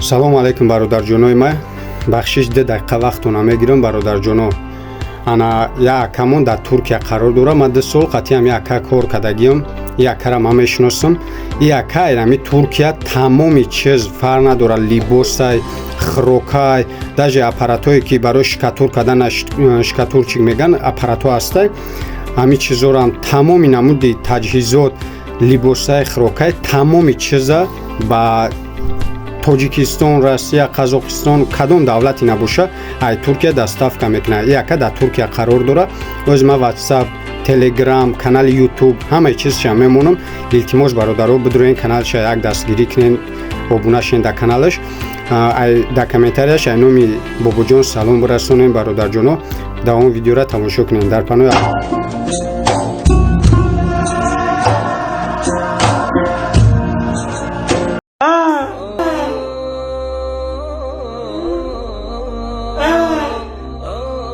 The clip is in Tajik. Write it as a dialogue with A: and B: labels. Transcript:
A: салому алайкум бародарҷонои ман. бахшиш 2 дақиқа вақтона мегирам бародарҷоно. ана я акамон дар Туркия қарор дорад. ман 2 сол қатъиам я ака кор кардагиам. Я акара ман мешиносам. И ака ами Туркия тамоми чиз фарқ надорад, либосай, хирокай, даже аппаратое ки барои шикатур кардан шикатур чӣ меган аппаратҳо ҳастай. ҳами чизорам тамоми намуди таҷҳизот, либосай, хирокай, тамоми чиза ба Тоҷикистон, Россия, Қазоқистон кадом давлати набоша ай Туркия доставка мекунад. И ака дар Туркия қарор дорад. Оз ман WhatsApp, Telegram, канали YouTube ҳамаи чизша мемонам. илтимос бародаро бидурен каналша як дастгирӣ кунен, обуна шен дар каналаш. ай дар комментарияш ай номи Бобоҷон салом расонем бародарҷоно. Давом видеора тамошо кунен дар панои